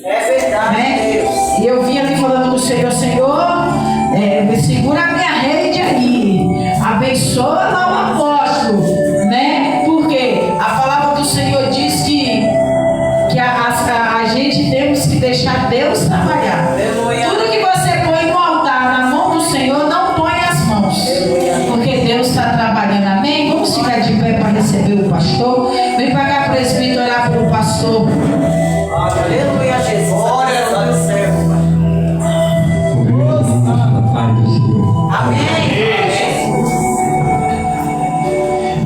É verdade, né? E eu vim ali falando com o Senhor, segura a minha rede aí, abençoa lá o apóstolo, né? Porque a palavra do Senhor diz que a gente temos que deixar Deus trabalhar. Tudo que você põe no altar na mão do Senhor, não põe as mãos, porque Deus está trabalhando. Amém? Vamos ficar de pé para receber o pastor. Vem pagar para o presbítero orar para o pastor. Aleluia, Jesus. Glória ao servo. Amém.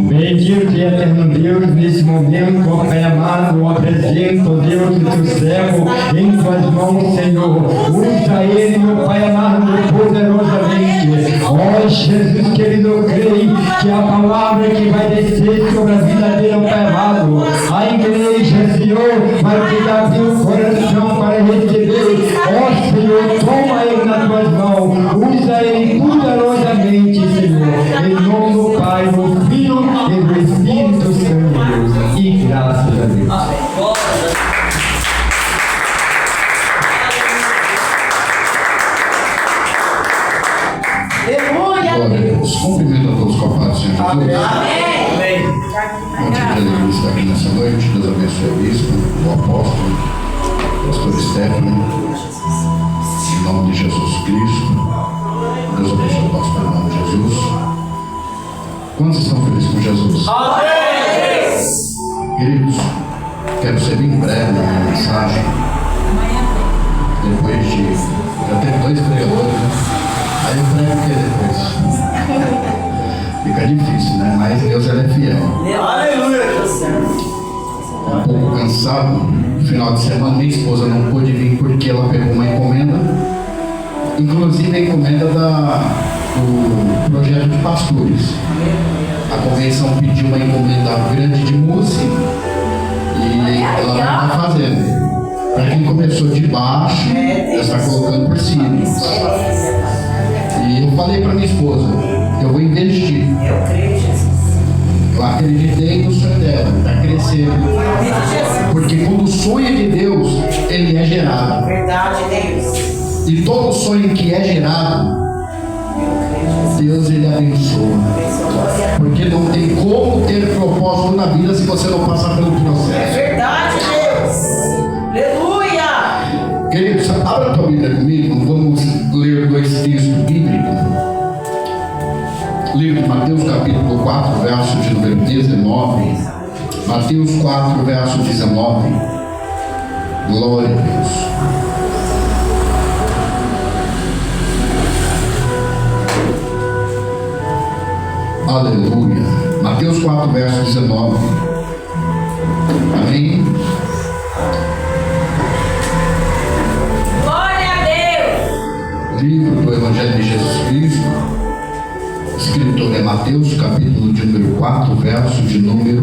Bendito e eterno Deus, nesse momento, ó Pai amado, eu apresento, ó Deus, o teu servo em tuas mãos, Senhor. Usa ele, meu Pai amado, poderosamente. Ó Jesus querido, eu creio que a palavra que vai descer sobre a vida dele, ó Pai amado, a igreja, Senhor, vai te dar teu coração para receber. Ó Senhor, toma ele nas tuas mãos, usa ele poderosamente, Senhor. Em nome do Pai, do Filho e do Espírito Santo, Deus, e graças a Deus. Aleluia. Glória a Deus. Cumprimento a todos com a paz do Senhor Jesus. Amém. Bom dia, Jesus, está aqui nessa noite. Deus abençoe o bispo, o apóstolo, o pastor Stefano, em nome de Jesus Cristo. Deus abençoe o pastor, em nome de Jesus. Quantos estão felizes com Jesus? Queridos, quero ser bem breve na minha mensagem. Depois de. Já teve 2 pregadores, né? Aí eu prego o que depois? Fica difícil, né? Mas Deus é fiel. Aleluia, Jesus. Um pouco cansado. No final de semana, minha esposa não pôde vir porque ela pegou uma encomenda. Inclusive a encomenda do projeto de pastores. A convenção pediu uma encomenda grande de música e ela não está fazendo. Para quem começou de baixo, ela está colocando por cima. E eu falei para minha esposa, eu vou investir. Eu creio, Jesus. Eu acreditei no sonho dela, está crescendo. Porque quando o sonho é de Deus, ele é gerado. Verdade, Deus. E todo sonho que é gerado, Deus ele abençoa. Porque não tem como ter propósito na vida se você não passar pelo É processo. verdade, Deus. Aleluia. Queridos, abra a tua Bíblia comigo, vamos ler 2 textos bíblicos. Livro de Mateus capítulo 4, verso de número 19. Mateus 4, verso 19. Glória a Deus. Aleluia. Mateus 4, verso 19. Amém. Glória a Deus. Livro do Evangelho de Jesus Cristo. Escritor é Mateus, capítulo de número 4, verso de número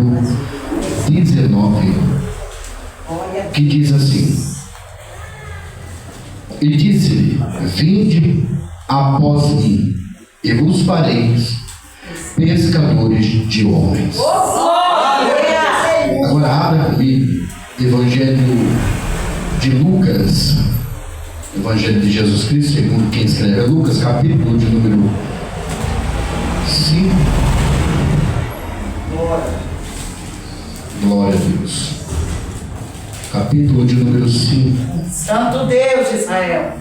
19. Que diz assim: E disse-lhe: Vinde após mim, e vos fareis pescadores de homens. Agora abra comigo Evangelho de Lucas, Evangelho de Jesus Cristo, segundo quem escreve é Lucas, capítulo de número 5. Glória a Deus. Capítulo de número 5. Santo Deus de Israel.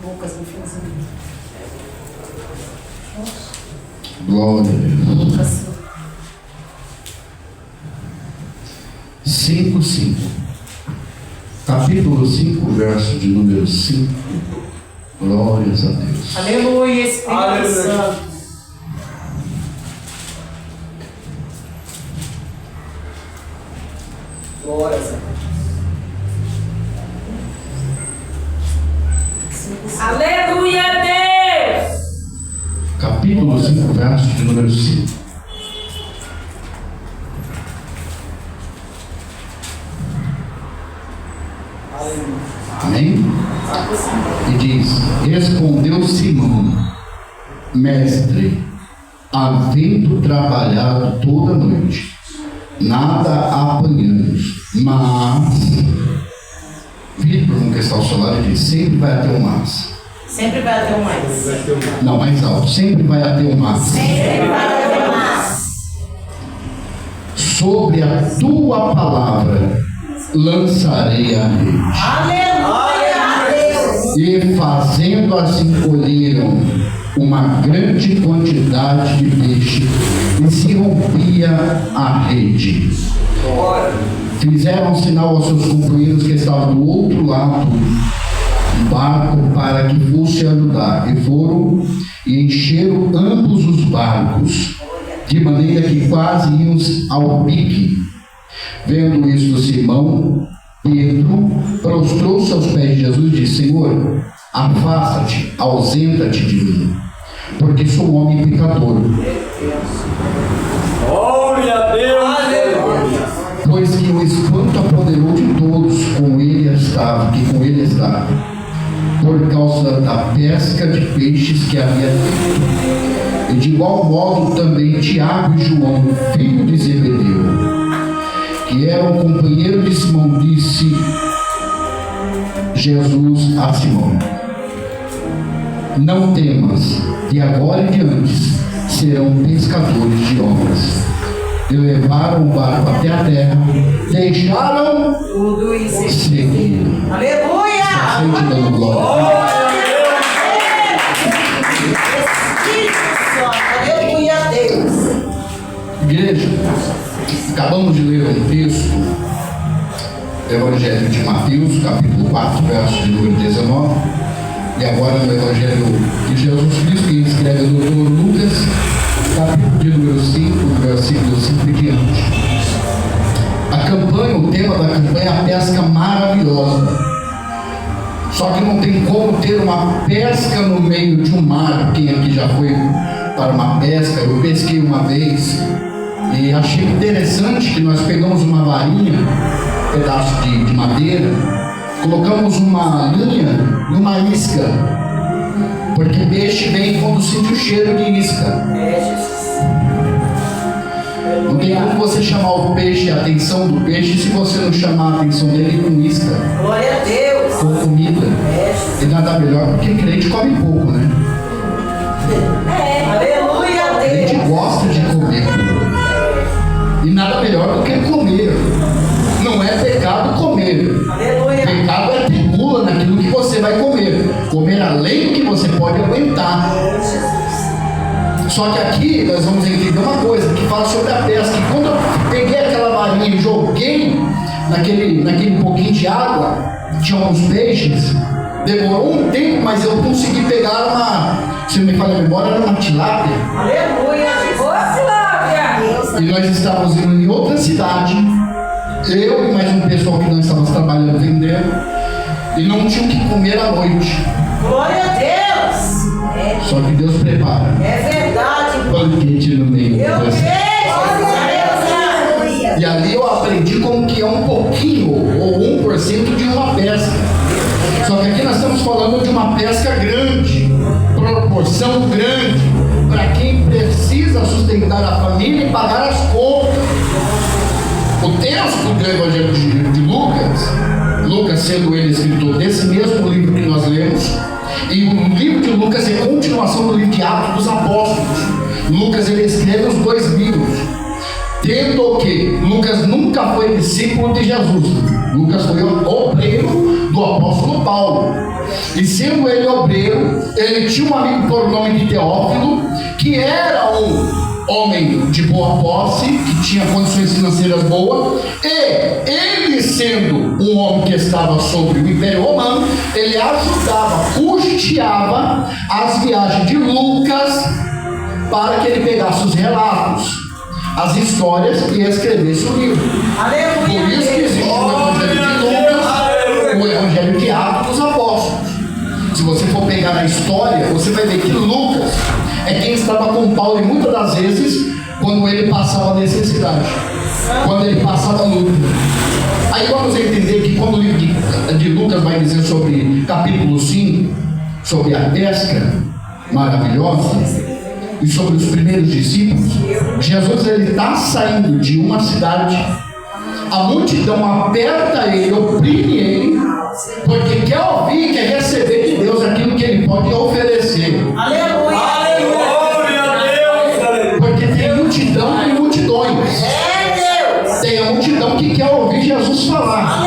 Lucas no finzinho. Glória a Deus. Lucas. 5:5. Capítulo 5, verso de número 5. Glórias a Deus. Aleluia, Espírito Santo. Glórias a Deus. Aleluia, Deus. Capítulo 5, verso de número 5. Amém? E diz: Respondeu Simão: Mestre, havendo trabalhado toda a noite, nada apanhamos, mas Vire para um que está ao seu lado e diz: sempre vai ter um mas. Sempre vai ter um mais. Não, mais alto. Sempre vai ter um mas. Sempre vai ter um mais. Sobre a tua palavra lançarei a rede. Aleluia! E fazendo assim colheram uma grande quantidade de peixe e se rompia a rede. Fizeram sinal aos seus companheiros que estavam do outro lado do barco para que fosse ajudar, e foram e encheram ambos os barcos, de maneira que quase iam ao pique. Vendo isto, Simão Pedro prostrou-se aos pés de Jesus e disse: Senhor, afasta-te, ausenta-te de mim, porque sou um homem pecador. Glória a Deus! Aleluia! Pois que o espanto apoderou de todos que com ele estava, por causa da pesca de peixes que havia feito. E de igual modo também Tiago e João, filho de Zebedeu, que eram companheiros de Simão, disse Jesus a Simão: não temas, de agora em diante serão pescadores de homens. E levaram o barco até a terra, deixaram Tudo isso. seguir. Aleluia! Sempre dando glória. Aleluia a Deus. Igreja, acabamos de ler um texto do Evangelho de Mateus, capítulo 4, verso de número 19, e agora no Evangelho de Jesus Cristo, que escreve o doutor Lucas, capítulo de número 5, versículo 5 e diante. A campanha, o tema da campanha é a pesca maravilhosa. Só que não tem como ter uma pesca no meio de um mar. Quem aqui já foi para uma pesca? Eu pesquei uma vez e achei interessante que nós pegamos uma varinha, um pedaço de madeira, colocamos uma linha e uma isca, porque peixe vem quando sente o cheiro de isca. Não tem como você chamar o peixe, a atenção do peixe, se você não chamar a atenção dele com isca, Glória a Deus. com comida. E nada melhor, porque crente come pouco, né? Aleluia a A gente Deus. gosta de comer. E nada melhor do que comer. Não é pecado comer. Aleluia. Pecado é ter gula naquilo que você vai comer. Comer além do que você pode aguentar. Só que aqui nós vamos entender uma coisa que fala sobre a pesca. E quando eu peguei aquela varinha e joguei naquele pouquinho de água, tinha alguns peixes, demorou um tempo, mas eu consegui pegar uma, se não me falha a memória, era uma tilápia. Aleluia. E nós estávamos indo em outra cidade, eu e mais um pessoal que nós estávamos trabalhando vendendo, e não tinham o que comer à noite. Glória a Deus. Só que Deus prepara É verdade. banquete no meio Eu dessa. creio. E ali eu aprendi como que é um pouquinho, ou 1% de uma pesca. Só que aqui nós estamos falando de uma pesca grande, proporção grande, para quem precisa sustentar a família e pagar as contas. O texto do Evangelho de Lucas, Lucas sendo ele escritor desse mesmo livro que nós lemos, e o livro de Lucas é continuação do livro de Atos dos Apóstolos. Lucas ele escreve os dois livros, tendo que Lucas nunca foi discípulo de Jesus. Lucas foi obreiro do apóstolo Paulo. E sendo ele obreiro, ele tinha um amigo por nome de Teófilo, que era um homem de boa posse, que tinha condições financeiras boas, e ele sendo um homem que estava sobre o Império Romano, ele ajudava, custeava as viagens de Lucas para que ele pegasse os relatos, as histórias e escrevesse o livro. Aleluia. Por isso que existe o Evangelho de Lucas, o Evangelho de Atos dos Apóstolos. Se você for pegar na história, você vai ver que Lucas é quem estava com Paulo, e muitas das vezes quando ele passava necessidade, quando ele passava luta. Aí vamos entender que quando o livro de Lucas vai dizer sobre capítulo 5, sobre a pesca maravilhosa e sobre os primeiros discípulos, Jesus ele está saindo de uma cidade a multidão aperta ele, oprime ele, porque quer ouvir, quer receber de Deus aquilo que ele pode oferecer. Aleluia. Porque tem multidão e multidões. Tem a multidão que quer ouvir Jesus falar.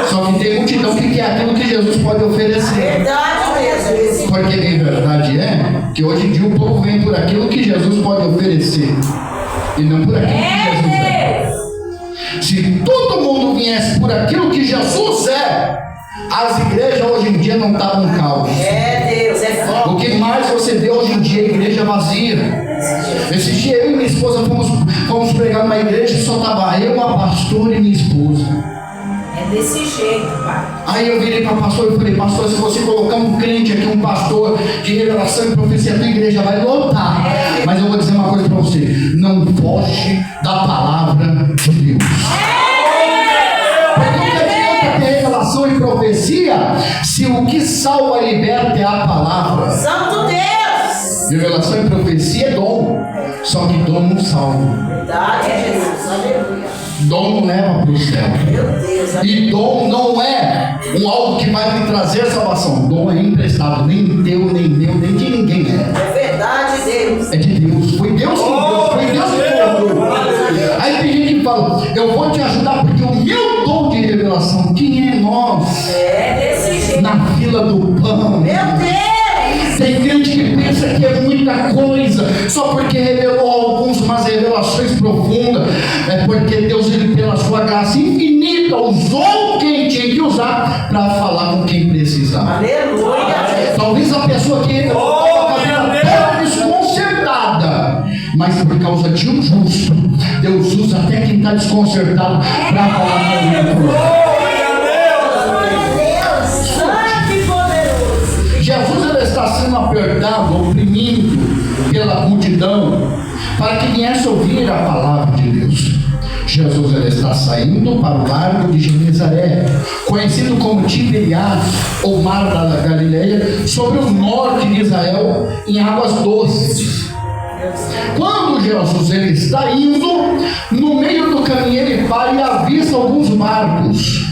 Só que tem multidão que quer aquilo que Jesus pode oferecer. Verdade mesmo. Porque a verdade é que hoje em dia o povo vem por aquilo que Jesus pode oferecer e não por aquilo que Jesus é. Se todo mundo viesse por aquilo que Jesus é, as igrejas hoje em dia não estavam um caos. Deus, é foda. O que mais você vê hoje em dia é igreja vazia. Esse dia eu e minha esposa fomos pregar numa igreja e só estava eu, a pastora e minha esposa. É desse jeito, pai. Aí eu virei para o pastor e falei: pastor, se você colocar um crente aqui, um pastor de revelação e profecia, a tua igreja vai lotar. Mas eu vou dizer uma coisa para você: não foge da palavra de Deus. Porque não adianta ter revelação e profecia se o que salva e liberta é a palavra. Santo Deus. Revelação e profecia é dom, só que dom não salva. Verdade, Jesus. Aleluia. Dom não leva para o céu. Meu Deus. E dom não é algo que vai lhe trazer salvação. Dom é emprestado, nem teu, nem meu, nem de ninguém é. É verdade, Deus. É de Deus. Foi Deus que deu, foi Deus que colocou. Aí tem gente que fala: eu vou te ajudar porque o meu dom de revelação, quem é nós? É desse jeito. Na fila do pão. Meu Deus. Tem gente que pensa que é muita coisa só porque revelou alguns, umas revelações profundas. É porque Deus, ele, pela sua graça infinita, usou quem tinha que usar para falar com quem precisava. Aleluia. Talvez a pessoa que estava com a vida toda desconcertada, mas por causa de um justo, Deus usa até quem está desconcertado para falar com ele. Jesus, ele está sendo apertado, oprimido pela multidão, para que viesse ouvir a palavra de Deus. Jesus, ele está saindo para o largo de Genezaré, conhecido como Tiberiades, ou Mar da Galileia, sobre o norte de Israel, em águas doces. Quando Jesus, ele está indo, no meio do caminho ele para e avista alguns barcos.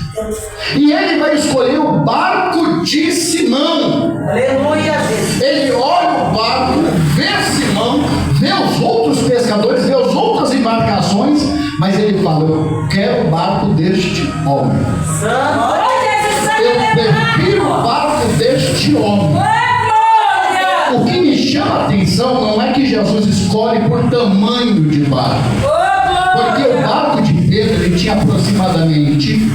E ele vai escolher o barco de Simão. Aleluia, Jesus. Ele olha o barco, vê Simão, vê os outros pescadores, vê as outras embarcações, mas ele fala: eu quero o barco deste homem. Eu prefiro o barco deste homem. O que me chama a atenção não é que Jesus escolhe por tamanho de barco, porque o barco de Pedro, ele tinha aproximadamente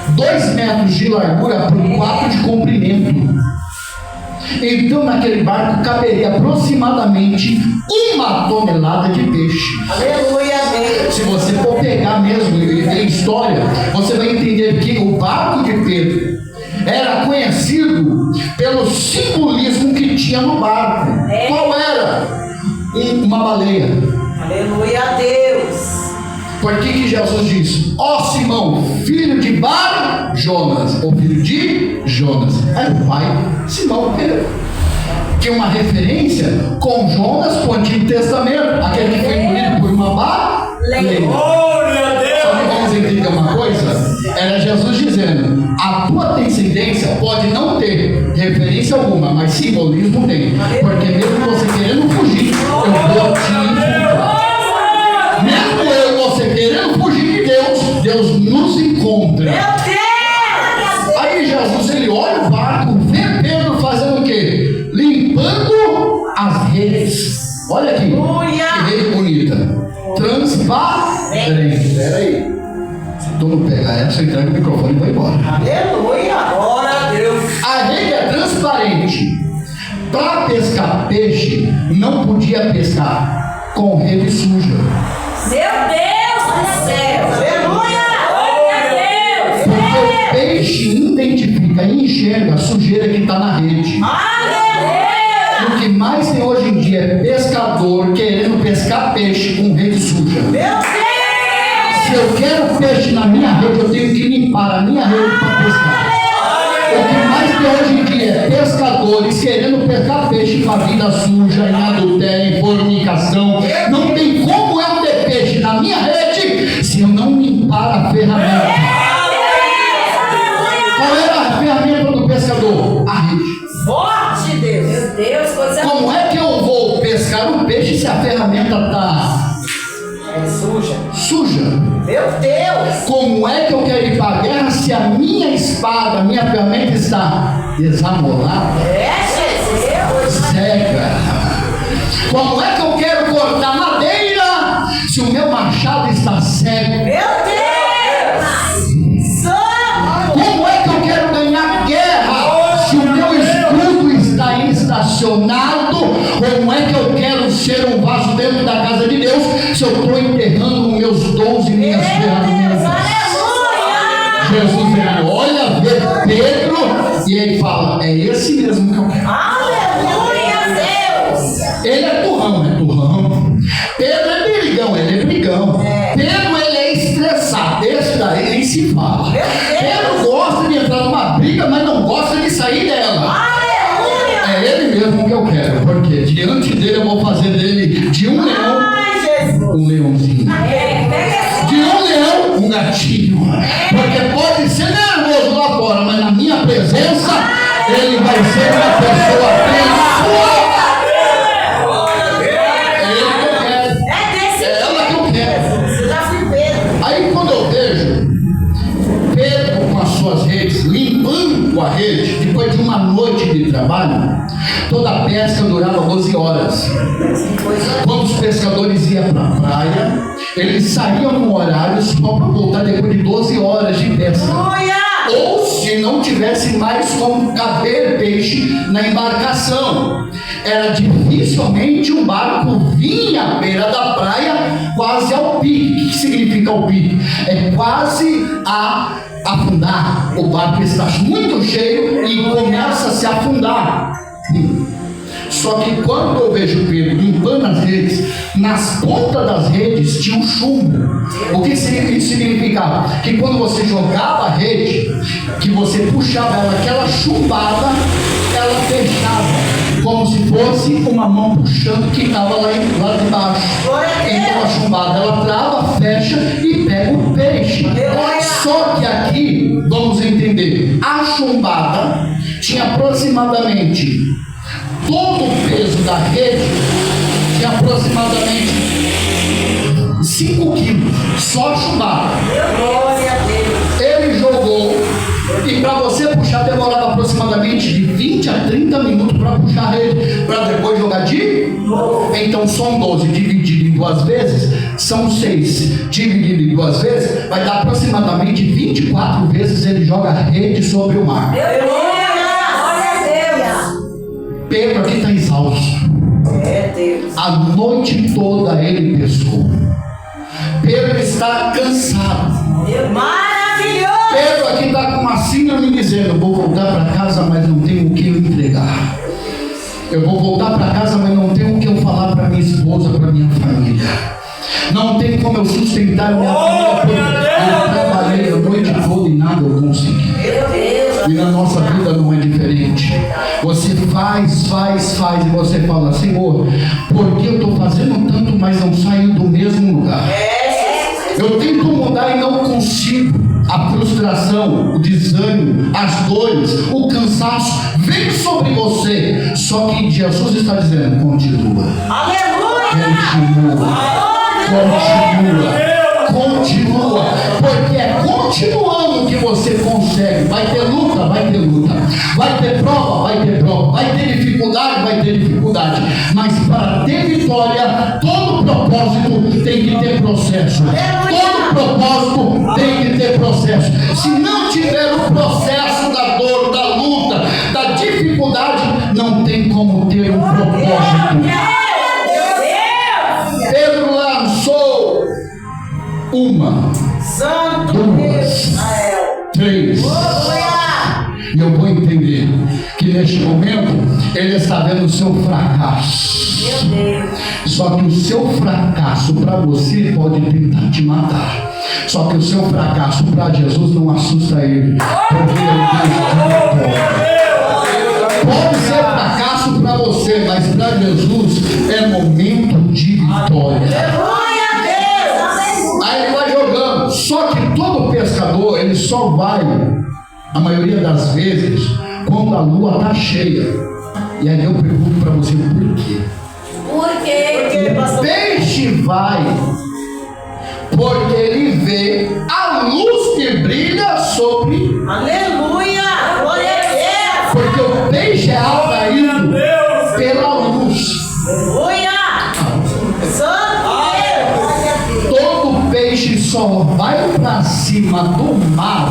2 metros de largura por 4 de comprimento. Então naquele barco caberia aproximadamente 1 tonelada de peixe. Aleluia, Deus. Se você for pegar mesmo e ver a história, você vai entender que o barco de Pedro era conhecido pelo simbolismo que tinha no barco. Qual era? Uma baleia. Aleluia, Deus. Por que Jesus disse: ó Simão, filho de Bar Jonas, ou filho de Jonas? Era o pai Simão Pedro, que é uma referência com Jonas para o Antigo Testamento, aquele que foi engolido por uma baleia. Só que vamos entender uma coisa: era Jesus dizendo: a tua descendência pode não ter referência alguma, mas simbolismo tem, porque mesmo você querendo fugir, eu vou te encontrar. Mesmo eu e você querendo fugir de Deus, Deus nos encontra. Meu Deus. Aí Jesus, ele olha o barco, vê Pedro fazendo o quê? Limpando as redes. Olha aqui, que rede bonita, transparente. Peraí, se tu não pegar essa, eu entrego o microfone e vou embora. Aleluia. Glória a Deus. A rede é transparente. Para pescar peixe, não podia pescar com rede suja. Meu Deus do céu. Aleluia. Glória a Deus. Porque o peixe identifica e enxerga a sujeira que está na rede. Aleluia. O que mais tem hoje em dia é pescador querendo pescar peixe com rede suja. Meu Deus. Se eu quero peixe na minha rede, eu tenho que limpar a minha rede para pescar. O que mais tem hoje em dia é pescadores querendo pescar peixe com a vida suja, em adultério, em fornicação. Não tem como eu ter peixe na minha rede se eu não me ferramenta. Qual era a ferramenta do pescador? A rede. Forte, Deus. Meu Deus, coisa. Como é que eu vou pescar um peixe se a ferramenta está É suja. suja? Meu Deus. Como é que eu quero ir para a guerra se a minha espada, a minha ferramenta está desamolada, É, Jesus. cega? Como é que eu quero cortar madeira se o meu machado está cego? Meu Deus. Santo. Como é que eu quero ganhar guerra se o meu escudo está estacionado? Como é que eu quero ser um vaso dentro da casa de Deus se eu estou enterrando meus dons e minhas ferramentas? Jesus ele olha, vê Pedro e ele fala: é esse mesmo que eu quero. Aleluia, Deus. Ele é turrão. Pedro é brigão, ele é brigão. Pedro ele é estressado, esse daí nem se fala. Pedro gosta de entrar numa briga, mas não gosta de sair dela. Aleluia. É ele mesmo que eu quero, porque diante dele eu vou fazer dele de um leão, Ai, Jesus. um leãozinho. De um leão, um gatinho. Porque pode ser nervoso lá fora, mas na minha presença ele vai ser uma pessoa abençoada. É ele que eu quero. É ela que eu quero. Você já fui Pedro. Aí quando eu vejo Pedro com as suas redes, limpando a rede, depois de uma noite de trabalho, toda a pesca durava 12 horas. Quando os pescadores iam para a praia, eles saíam no horário só para voltar depois de 12 horas de pesca. Aleluia. Ou se não tivesse mais como caber peixe na embarcação. Era dificilmente um barco vinha à beira da praia quase ao pique. O que significa o pique? É quase a afundar. O barco está muito cheio e começa a se afundar. Só que quando eu vejo Pedro limpando as redes, nas pontas das redes tinha um chumbo. O que isso significava? Que quando você jogava a rede, que você puxava ela, aquela chumbada, ela fechava, como se fosse uma mão puxando que estava lá embaixo. Então a chumbada ela trava, fecha e pega o peixe. Só que aqui, vamos entender, a chumbada tinha aproximadamente todo o peso da rede, tinha aproximadamente 5 quilos, só chumbada. Glória a Deus. Ele jogou, e para você puxar demorava aproximadamente de 20 a 30 minutos para puxar a rede, para depois jogar de novo. Então são 12 dividido em 2 vezes, são 6 dividido em 2 vezes, vai dar aproximadamente 24 vezes ele joga a rede sobre o mar. Pedro aqui está exausto. É Deus. A noite toda ele pescou. Pedro está cansado. Maravilhoso. Pedro aqui está com uma síndrome dizendo: vou voltar para casa, mas não tenho o que eu entregar. Eu vou voltar para casa, mas não tenho o que eu falar para minha esposa, para minha família. Não tem como eu sustentar minha família, porque eu trabalhei a noite toda e nada eu consegui. Meu Deus. E na nossa vida não é diferente. Você faz e você fala: Senhor, por que eu estou fazendo tanto, mas não saio do mesmo lugar? Eu tento mudar e não consigo. A frustração, o desânimo, as dores, o cansaço vem sobre você. Só que Jesus está dizendo: continua. Aleluia. Continua, porque é continuando que você consegue. Vai ter luta, vai ter luta. Vai ter prova, vai ter prova. Vai ter dificuldade, vai ter dificuldade. Mas para ter vitória, todo propósito tem que ter processo. Todo propósito tem que ter processo. Se não tiver o processo da dor, da luta, da dificuldade, não tem como ter um propósito. Pedro lançou 1, Santo 2, 3. E eu vou entender que neste momento ele está vendo o seu fracasso. Só que o seu fracasso para você pode tentar te matar. Só que o seu fracasso para Jesus não assusta ele, porque ele Deus de vitória. Pode ser fracasso para você, mas para Jesus é momento de vitória. Aí ele vai jogando. Só que todo só vai, a maioria das vezes, quando a lua está cheia. E aí eu pergunto para você, por quê? Por quê? Porque, O pastor, peixe vai porque ele vê a luz que brilha sobre. aleluia, glória a Deus, Porque o peixe é atraído pela luz. aleluia, santo Deus, Todo peixe só vai para cima do mar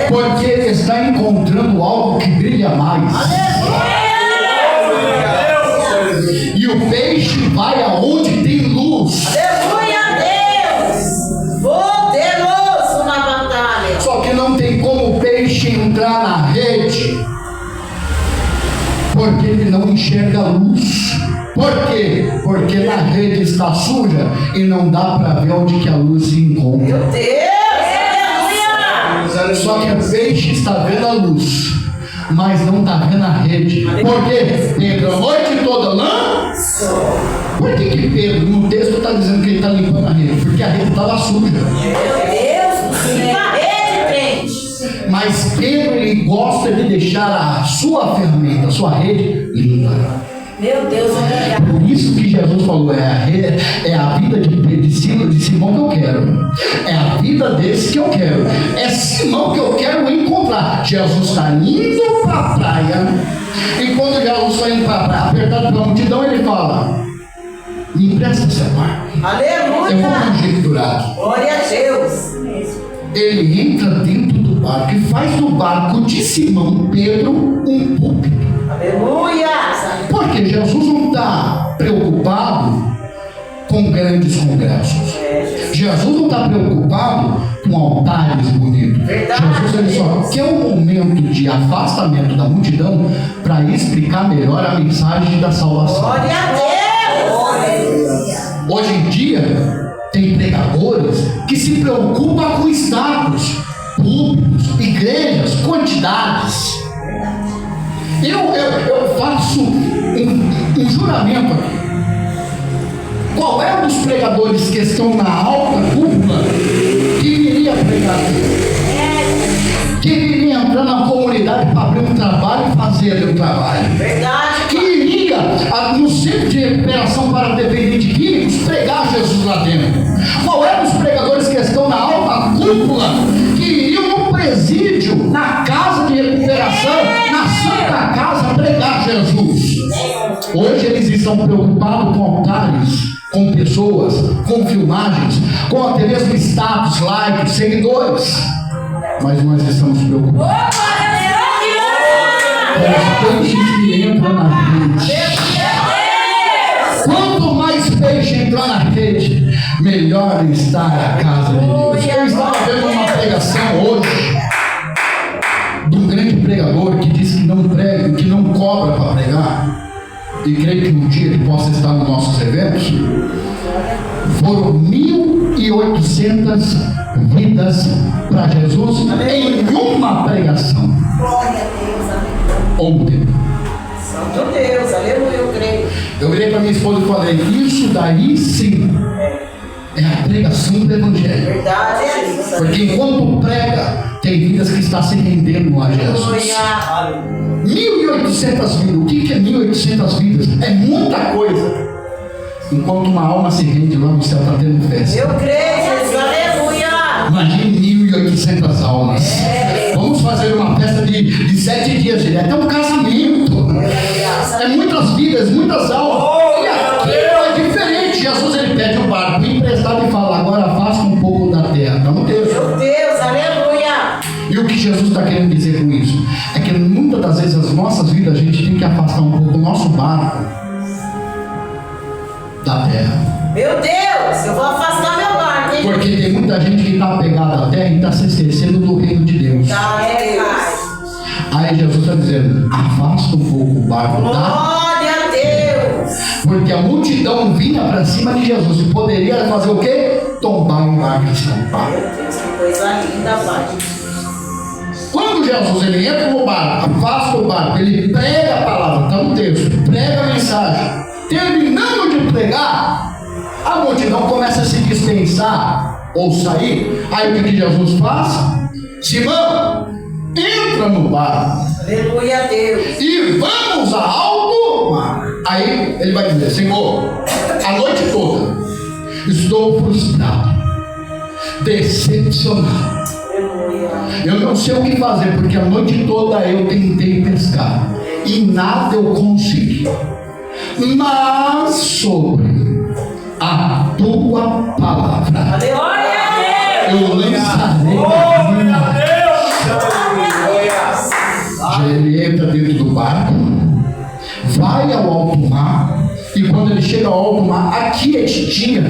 porque ele está encontrando algo que brilha mais. E o peixe vai aonde tem luz. aleluia a Deus, poderoso na batalha, Só que não tem como o peixe entrar na rede, porque ele não enxerga a luz. Por quê? Porque na rede está suja e não dá para ver onde que a luz se encontra. meu Deus, aleluia, Só que o peixe está vendo a luz, mas não está vendo a rede. Por quê? Pedro, a noite toda lã. Por que Pedro, no texto, está dizendo que ele está limpando a rede? Porque a rede estava suja. meu Deus, limpa a rede, crente, Mas Pedro, ele gosta de deixar a sua ferramenta, a sua rede limpa. Meu Deus, obrigado. Por isso que Jesus falou, é a vida de Simão que eu quero. É a vida desse que eu quero. É Simão que eu quero encontrar. Jesus está indo para a praia. E quando Jesus está indo para a praia, apertado pela multidão, ele fala: me empresta seu barco. Eu vou aleluia, conjecturar aqui. glória a Deus, Ele entra dentro do barco e faz do barco de Simão Pedro um púlpito. aleluia, Porque Jesus não está preocupado com grandes congressos. Jesus não está preocupado com altares bonitos. Verdade. Jesus ele só quer um momento de afastamento da multidão para explicar melhor a mensagem da salvação. glória a Deus, Hoje em dia, tem pregadores que se preocupam com status, públicos, igrejas, quantidades. Eu faço um juramento aqui. Qual é um dos pregadores que estão na alta cúpula que iria pregar aqui? Que iria entrar na comunidade para abrir um trabalho e fazer ali um trabalho? verdade, Que iria no centro de recuperação para dependentes químicos pregar Jesus lá dentro? Qual é os pregadores que estão na alta cúpula que iriam no presídio, na casa de recuperação, na Santa Casa pregar Jesus? Hoje eles estão preocupados com altares, com pessoas, com filmagens, com até mesmo status, likes, seguidores. Mas nós estamos preocupados com os peixes que entram na rede. Quanto mais peixe entrar na rede, melhor está a casa de Deus. Eu estava vendo uma pregação hoje de um grande pregador que disse que não prega, que não cobra para pregar. E creio que um dia ele possa estar nos nossos eventos. Foram 1.800 vidas para Jesus em uma pregação. Glória a Deus, aleluia. Ontem. santo Deus, aleluia, eu creio, Eu virei para minha esposa e falei: isso daí sim é a pregação do Evangelho. verdade, Jesus, Porque enquanto prega, tem vidas que estão se rendendo a Jesus. aleluia, 1.800 vidas. O que é 1.800 vidas? É muita coisa. Enquanto uma alma se rende lá no céu, está tendo festa. eu creio, Jesus, aleluia, Imagine 1.800 almas. Vamos fazer uma festa de 7 dias direto. É um casamento. É muitas vidas, muitas almas. E aqui é diferente. Jesus ele pede o barco emprestado e fala: agora afasta um pouco da terra. Então, Deus. meu Deus, aleluia, E o que Jesus está querendo dizer com isso? É que muitas das vezes as nossas vidas a gente tem que afastar um pouco o nosso barco da terra. meu Deus, eu vou afastar meu barco, hein, Porque tem muita gente que está apegada à terra e está se esquecendo do reino de Deus. tá, Deus, Aí Jesus está dizendo: afasta um pouco o barco da. glória a Deus, Porque a multidão vinha para cima de Jesus e poderia fazer o quê? Tombar em embarcação. meu Deus, que coisa linda, Pai, Quando Jesus ele entra no barco, afasta o barco, ele prega a palavra, está no texto, prega a mensagem. Terminando de pregar, a multidão começa a se dispensar ou sair. Aí o que Jesus faz? Simão, entra no barco Aleluia a Deus. e vamos a alto mar. Aí ele vai dizer: Senhor, a noite toda estou frustrado, decepcionado. Aleluia. Eu não sei o que fazer, porque a noite toda eu tentei pescar e nada eu consegui. Mas sobre a tua palavra Aleluia a Deus. eu lançarei a minha. Ele entra dentro do barco, vai ao alto mar, e quando ele chega ao alto mar, aqui é de dia.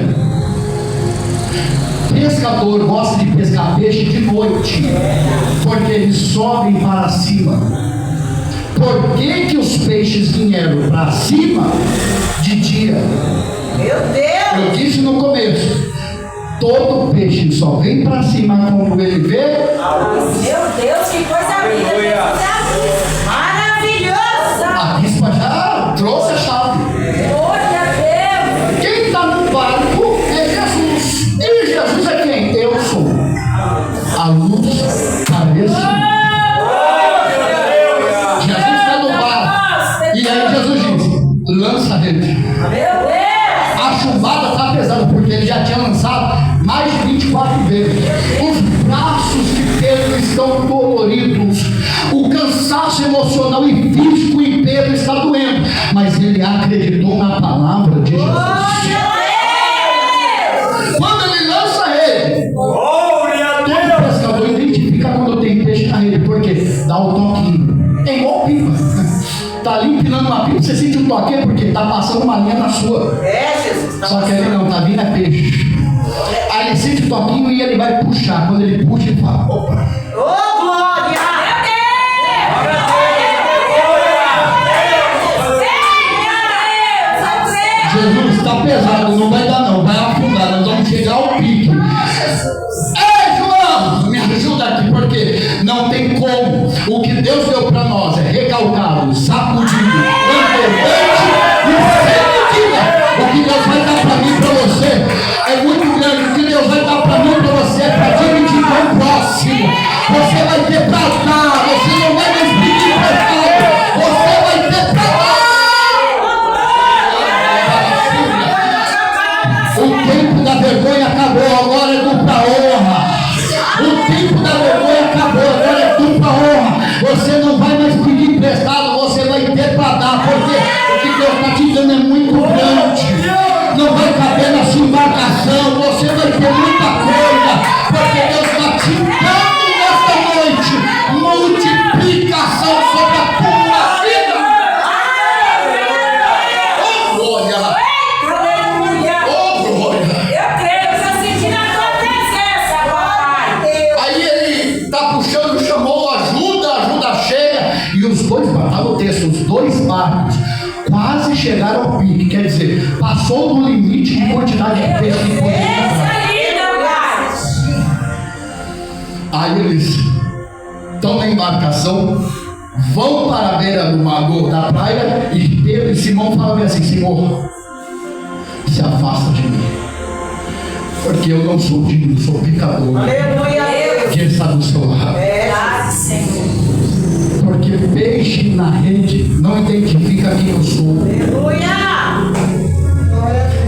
Pescador gosta de pescar peixe de noite, porque eles sobem para cima. Por que os peixes vieram para cima de dia? Meu Deus. Eu disse no começo, todo peixe só vem para cima quando ele vê. Meu Deus, que coisa linda. Maravilhosa. A bispa já trouxe a chave. Glória a Deus. Quem está no barco é Jesus. E Jesus é quem? Eu sou a luz parecida. Jesus está no barco. E aí Jesus diz: lança a rede. Meu Deus. A chumbada está pesada, porque ele já tinha lançado mais de 24 vezes. Os braços de Pedro estão doloridos. O cansaço emocional e físico em Pedro está doendo. Mas ele acreditou na palavra de Jesus. Quando ele lança a rede, todo pescador identifica quando tem peixe na rede, porque dá o toquinho. É igual pipa. Tá ali empinando uma pipa, você sente um toquinho porque tá passando uma linha na sua. É, Jesus. Só que ele não, tá vindo é peixe. Aí ele sente o toquinho e ele vai puxar. Quando ele puxa, ele fala: opa. Ô, glória. Jesus, está pesado, não vai dar não, vai afundar, nós vamos chegar ao pique. Ei, João, me ajuda aqui, porque não tem como. O que Deus deu para nós é recalcado, sacudido, importante e sentido. O que Deus vai dar para mim e para você é muito grande. O que Deus vai dar para mim e para você é para dividir com o próximo. Você vai ter para dar, você não vai mais pedir emprestado, você vai ter para dar. O tempo da vergonha acabou, agora é dupla honra. O tempo da vergonha acabou, agora é dupla honra. Você não vai mais pedir emprestado, você vai ter para dar, porque o que Deus está te dando é muito grande. Não vai caber na sua embarcação, você vai ter muita coisa, porque Deus está te dando nesta noite multiplicação sobre a tua vida. Oh, glória! Oh, glória! Aí ele está puxando, chamou ajuda chega, e os dois, está no texto, os dois barcos quase chegaram ao pique, quer dizer, passou do limite de quantidade de peixe que poderia entrar. Aí eles estão na embarcação, vão para a beira do mar da praia, e Pedro e Simão falam assim: Senhor, se afasta de mim, porque eu não sou digno, sou pecador. Aleluia a Deus. Quem está do seu lado? Porque peixe na rede não identifica quem eu sou. Aleluia.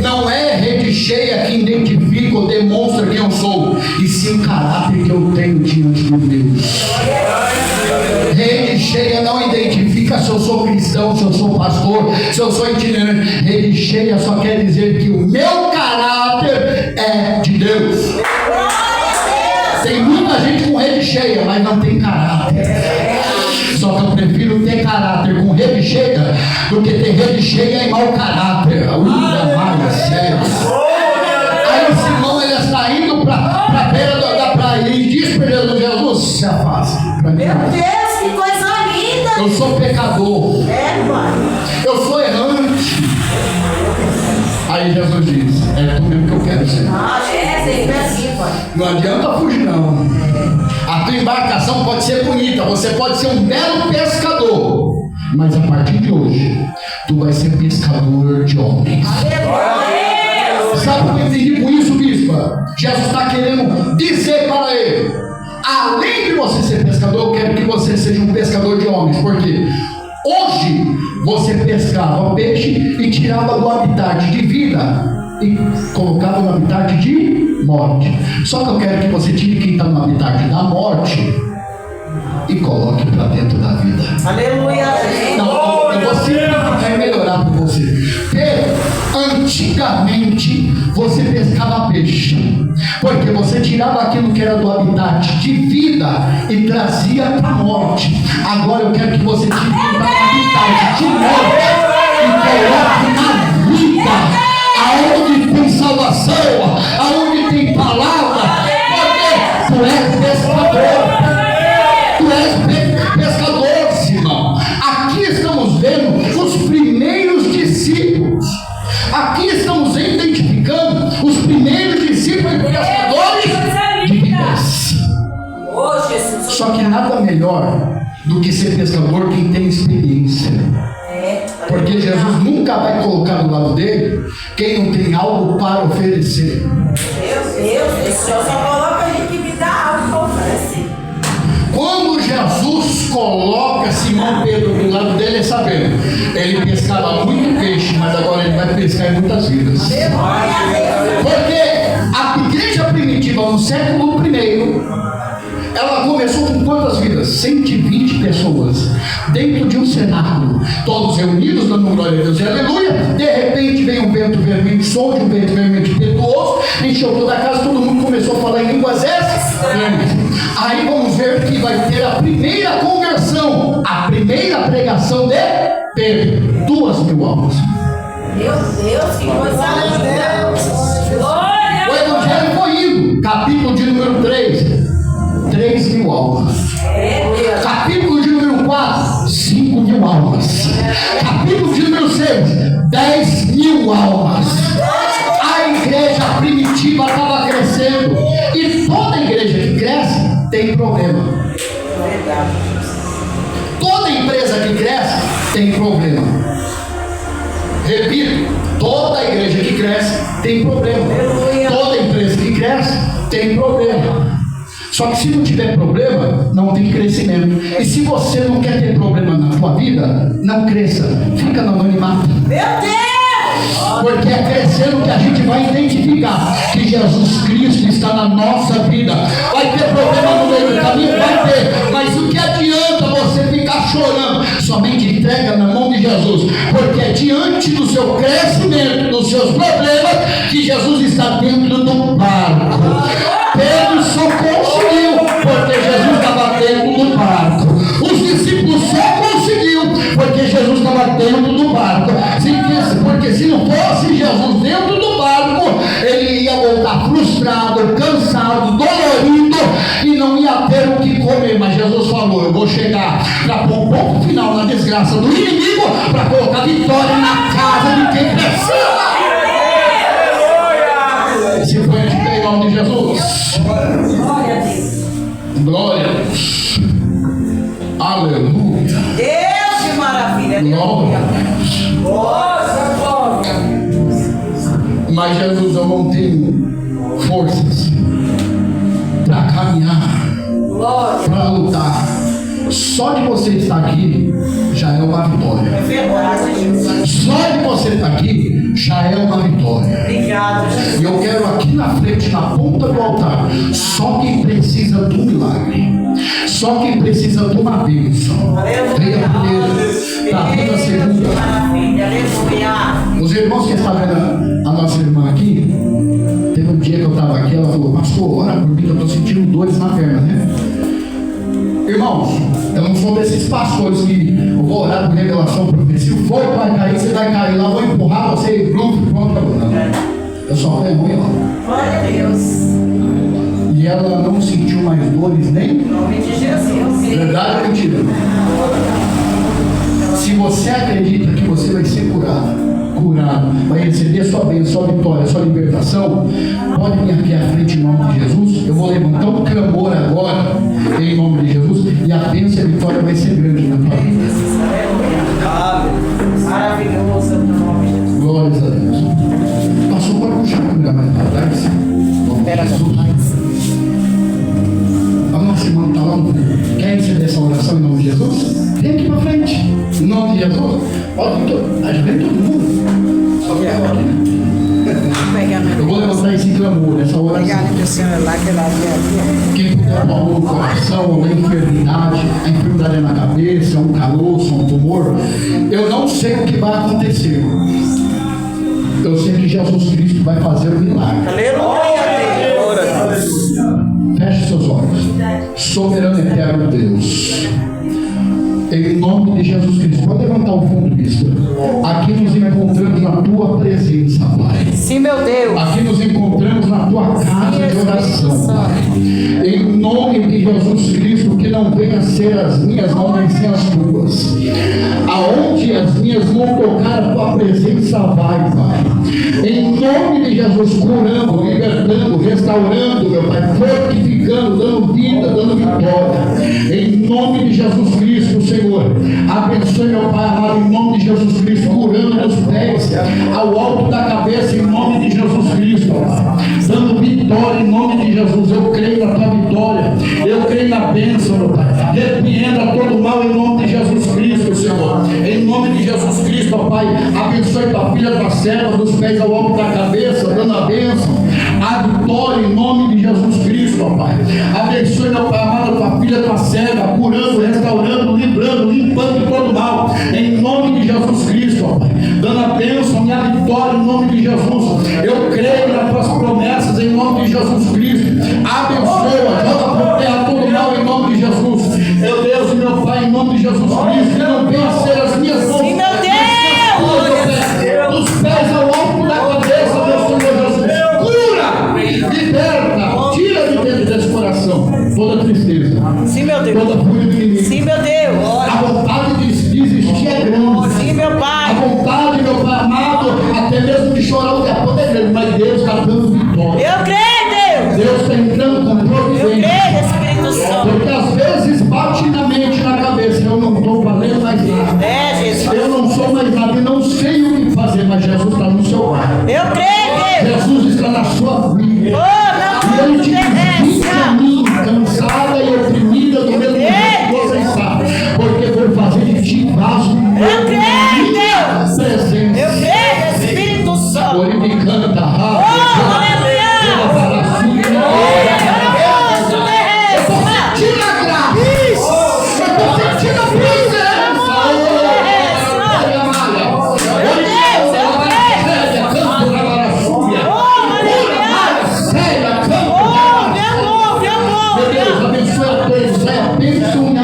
Não é rede cheia que identifica ou demonstra quem eu sou, e sim o caráter que eu tenho diante de Deus. Rede cheia não identifica se eu sou cristão, se eu sou pastor, se eu sou itinerante. Rede cheia só quer dizer que o meu caráter é de Deus. Tem muita gente com rede cheia, mas não tem caráter. Só que eu prefiro ter caráter com rede cheia do que ter rede cheia e mau caráter. Mais sério. Aí o Simão, ele está indo para a beira da praia e diz para Jesus: se afaste. Meu Deus, que coisa linda. Eu sou pecador. É, pai. Eu sou errante. Aí Jesus diz: é tu mesmo que eu quero ser. Ah, é sempre assim, pai. Não adianta fugir não. A tua embarcação pode ser bonita, você pode ser um belo pescador, mas a partir de hoje tu vai ser pescador de homens. Sabe o que eu entendi com isso, bispa? Jesus está querendo dizer para ele: além de você ser pescador, eu quero que você seja um pescador de homens. Por quê? Hoje você pescava peixe e tirava do habitat de vida e colocava no habitat de morte. Só que eu quero que você tire quem está no habitat da morte e coloque para dentro da vida. Aleluia. Não, eu vou simplificar e melhorar para você. Antigamente você pescava peixe, porque você tirava aquilo que era do habitat de vida e trazia para a morte. Agora eu quero que você tire o habitat de morte e coloque na vida, aonde tem salvação, aonde tem palavra, porque tu és pescador. Tu és pescador, Simão. Aqui estamos vendo os primeiros discípulos. Aqui estamos identificando os primeiros discípulos e pescadores de vidas. Só que nada melhor do que ser pescador quem tem experiência. Porque Jesus nunca vai colocar do lado dele quem não tem algo para oferecer. Deus, o Senhor só coloca a gente que me dá algo para oferecer. Quando Jesus coloca Simão Pedro do lado dele, é sabendo, ele pescava muito peixe, mas agora ele vai pescar em muitas vidas. Porque a igreja primitiva no século I, ela começou com quantas vidas? 120 pessoas dentro de um cenáculo, todos reunidos dando glória a Deus e aleluia. De repente vem um vento vermelho, som de um vento vermelho impetuoso, encheu toda a casa, todo mundo começou a falar em línguas estranhas. Aí vamos ver que vai ter a primeira conversão, a primeira pregação de Pedro, 2.000 almas. Meu Deus, que coisa linda! O evangelho foi indo, capítulo de número 3, 3.000 almas. Capítulo de número 4, 5.000 almas. Capítulo de número 6, 10.000 almas. A igreja primitiva estava crescendo. E toda igreja que cresce tem problema. Toda empresa que cresce tem problema. Repito, toda igreja que cresce tem problema. Toda empresa que cresce tem problema. Só que se não tiver problema, não tem crescimento. E se você não quer ter problema na sua vida, não cresça. Fica no anonimato. Meu Deus! Porque é crescendo que a gente vai identificar que Jesus Cristo está na nossa vida. Vai ter problema no meio do caminho? Vai ter. Mas o que adianta você ficar chorando? Somente entrega na mão de Jesus. Porque é diante do seu crescimento, dos seus problemas, que Jesus está dentro do barco. Pedro só conseguiu porque Jesus estava dentro do barco. Os discípulos só conseguiu porque Jesus estava dentro do barco. Porque se não fosse Jesus dentro do barco, ele ia voltar frustrado, cansado, dolorido e não ia ter o que comer. Mas Jesus falou: eu vou chegar para pôr um ponto final na desgraça do inimigo, para colocar vitória na casa de quem precisa. Se foi de em nome de Jesus. Glória a Deus. Glória a Deus. Aleluia. Deus, que maravilha. Glória a Deus. Glória, glória. Mas Jesus, eu não tenho forças para caminhar, Glória. para lutar. Só de você estar aqui já é uma vitória. É verdade, Jesus. Só de você estar aqui já é uma vitória. Obrigado, Jesus. E eu quero aqui na frente, na ponta do altar, só quem precisa do milagre, só quem precisa de uma bênção. Venha primeiro, está vindo a segunda. Maravilha, aleluia. Os irmãos que estavam vendo a nossa irmã aqui, teve um dia que eu estava aqui, ela falou: pastor, ora por mim, eu estou sentindo dores na perna, né? Irmãos, eu não sou desses pastores que eu vou orar por revelação, porque se o fogo vai cair, você vai cair lá, vou empurrar você e pronto, não. Eu só falei: mãe, ó. Glória a Deus. E ela não sentiu mais dores nem. Em nome de Jesus. Verdade ou mentira? Se você acredita que você vai ser curado, vai receber sua bênção, sua vitória, sua libertação, pode vir aqui à frente em nome de Jesus. Eu vou levantar um clamor agora em nome de Jesus e a bênção e a vitória vai ser grande na tua vida. Maravilhoso no nome de Jesus. Glórias a Deus. Pastor, pode puxar a câmera mais para trás? Em nome de Jesus. A nossa Simone está lá no fundo. Quer receber essa oração em nome de Jesus? Vem aqui para frente. Em nome de Jesus. Pode vir já vem todo mundo. Só que eu aqui, né? Eu vou levantar esse clamor, essa oração. Quem puder com amor no coração, uma enfermidade, a enfermidade é na cabeça, um caroço, um tumor, eu não sei o que vai acontecer. Eu sei que Jesus Cristo vai fazer um milagre. Feche seus olhos. Soberano e eterno Deus, em nome de Jesus Cristo, pode levantar o fundo, bispo. Aqui nos encontramos na tua presença, Pai. Sim, meu Deus. Aqui nos encontramos na tua casa de oração, Pai. Em nome de Jesus Cristo, que não venha ser as minhas mãos, nem ser as tuas. Aonde as minhas mãos tocar, a tua presença vai, Pai. Em nome de Jesus, curando, libertando, restaurando, meu Pai, fortificando, dando vida, dando vitória. Em nome de Jesus Cristo, Senhor, abençoe, meu Pai amado, em nome de Jesus Cristo, curando meus pés ao alto da cabeça, em nome de Jesus Cristo, Pai. Dando vitória em nome de Jesus. Eu creio na tua vitória, eu creio na bênção, meu Pai. Repreenda todo mal em nome de Jesus Cristo, Senhor. Em nome de Jesus Cristo, ó Pai, abençoe tua filha, tua serva, dos pés ao alto da cabeça, dando a bênção, a vitória em nome de Jesus Cristo, ó Pai. Abençoe, meu Pai amado, tua filha, tua serva, curando, restaurando, livrando, limpando todo mal, em nome de Jesus Cristo, ó Pai. Dando a bênção e a vitória em nome de Jesus. Eu creio nas tuas promessas em nome de Jesus Cristo. Abençoa, joga por terra todo mal em nome de Jesus. Meu Deus e meu Pai, em nome de Jesus Cristo, que não venha ser as minhas mãos. Sim, meu Deus. Dos pés ao alto da cabeça, meu Senhor Jesus. Cura, liberta, tira de dentro desse coração toda tristeza, Sim, meu Deus. toda fúria do inimigo. Sim, meu Deus. A vontade de desistir é grande. Sim, meu A Pai. vontade, meu Pai amado, até mesmo de chorar o tempo é grande, mas Deus está dando vitória. Eu creio, Deus. Deus está entrando com Eu providência. creio, Espírito Santo. Porque às vezes bate na mente, na cabeça, eu não estou valendo mais nada. É, Jesus. Eu não sou mais nada e não sei o que fazer, mas Jesus está no seu lar. Eu creio, Deus. Jesus está na sua vida. Oh, E meu Ele Deus, te diz a mim, cansada e oprimida do mesmo jeito que você está. Porque vou fazer de ti vaso. Eu creio, Deus. Presença. Eu creio, Espírito Santo. Por ele canta, Oh, aleluia. Tira a graça. Eu estou sentindo a presença.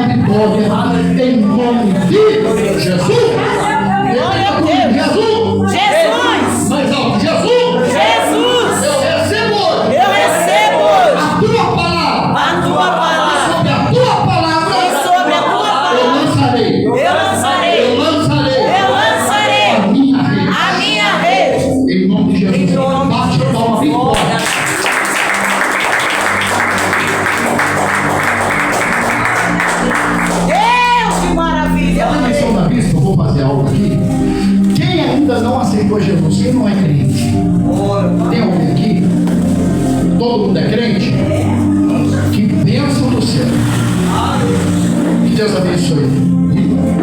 Em nome de Jesus. Jesus. Mais alto, Jesus. Jesus. Eu recebo Eu recebo a tua palavra. a tua palavra. Sobre a tua palavra. E sobre a tua Eu palavra. lançarei. Eu lançarei. Eu lançarei. Eu lançarei A minha rede. a minha rede. Em nome de Jesus. Em nome Bate de a palma bem forte. Deus, que maravilha. Na missão da vista, eu vou fazer algo aqui. Quem ainda não aceitou Jesus, quem não é crente? Tem alguém aqui? Todo mundo é crente? Que bênção do céu. Que Deus abençoe.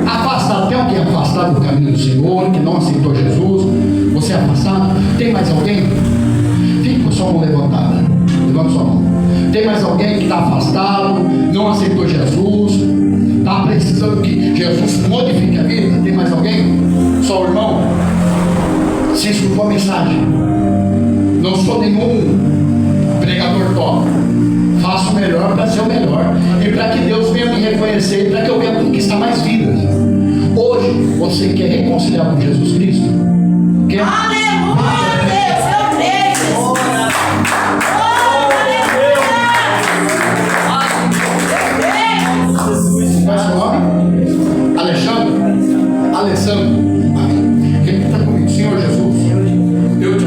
Afastado, tem alguém afastado do caminho do Senhor, que não aceitou Jesus? Você é afastado? Tem mais alguém? Fique com a sua mão levantada. Levanta sua mão. Tem mais alguém que está afastado, não aceitou Jesus, está precisando que Jesus modifique a vida? Tem mais alguém? Só o irmão? Você escutou a mensagem? Não sou nenhum pregador top. Faço o melhor para ser o melhor. E para que Deus venha me reconhecer e para que eu venha conquistar mais vidas. Hoje, você quer reconciliar com Jesus Cristo? Quer? Aleluia, Deus, eu creio. Oh, aleluia. Qual é o seu nome? Alexandre? Alessandro. Amém. Repita comigo. Senhor Jesus, eu te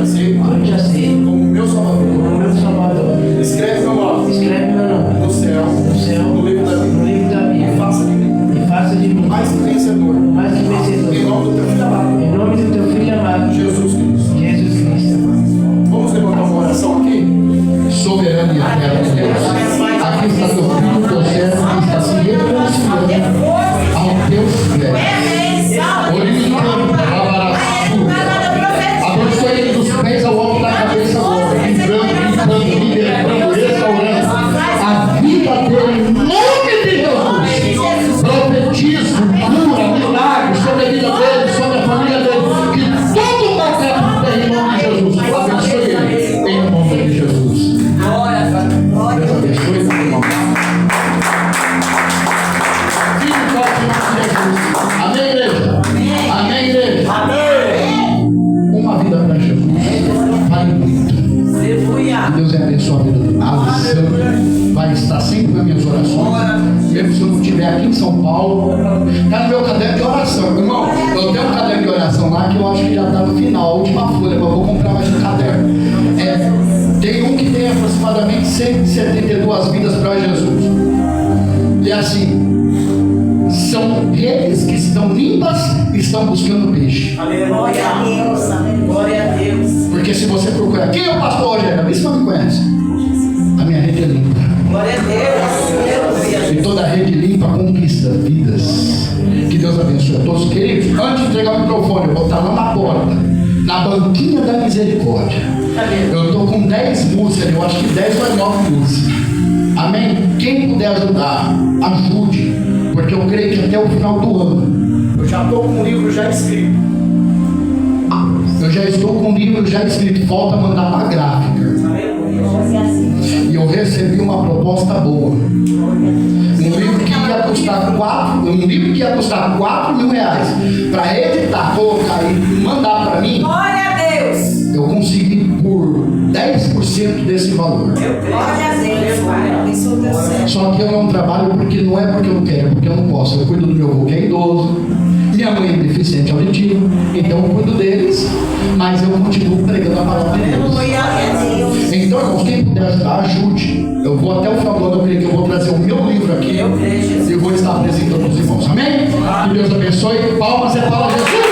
aceito como meu Salvador. Escreve meu nome no céu, no livro da vida. E faça de mim mais que vencedor. Em nome do teu filho amado. Jesus Cristo. Vamos levantar uma oração aqui? Soberano e eterno Deus. Aqui está teu filho, teu Está no meu caderno de oração. Irmão, eu tenho um caderno de oração lá que eu acho que já está no final, a última folha, mas eu vou comprar mais um caderno. Tem um que tem aproximadamente 172 vidas para Jesus. E assim, são redes que estão limpas e estão buscando peixe. Glória a Deus. Glória a Deus. Porque se você procurar, quem é o pastor Rogério? A mim você não me conhece. A minha rede é limpa. Glória a Deus. E toda rede limpa conquista vidas. Que Deus abençoe a todos. Queridos, antes de entregar o microfone, eu vou estar lá na porta, na banquinha da misericórdia. Eu estou com 10 músicas, eu acho que 10 ou 9 músicas. Amém? Quem puder ajudar, ajude. Porque eu creio que até o final do ano eu já estou com um livro já escrito. Eu já estou com um livro já escrito. Falta mandar para a gráfica. E eu recebi uma proposta boa. Um livro que ia custar 4 mil reais para editar, colocar e mandar para mim. Glória a Deus. Eu consegui por 10% desse valor. Glória a Deus, Pai. Isso deu certo. Só que eu não trabalho porque não é porque eu não quero, é porque eu não posso. Eu cuido do meu avô que é idoso, minha mãe é deficiente auditiva, então eu cuido deles, mas eu continuo pregando a palavra de Deus. Glória a Deus. Então, irmãos, quem puder ajudar, ajude. Eu vou até o final do ano, eu creio que eu vou trazer o meu livro aqui Eu creio, Jesus. e vou estar apresentando aos irmãos. Amém? Que Deus abençoe. Palmas e palmas, Jesus.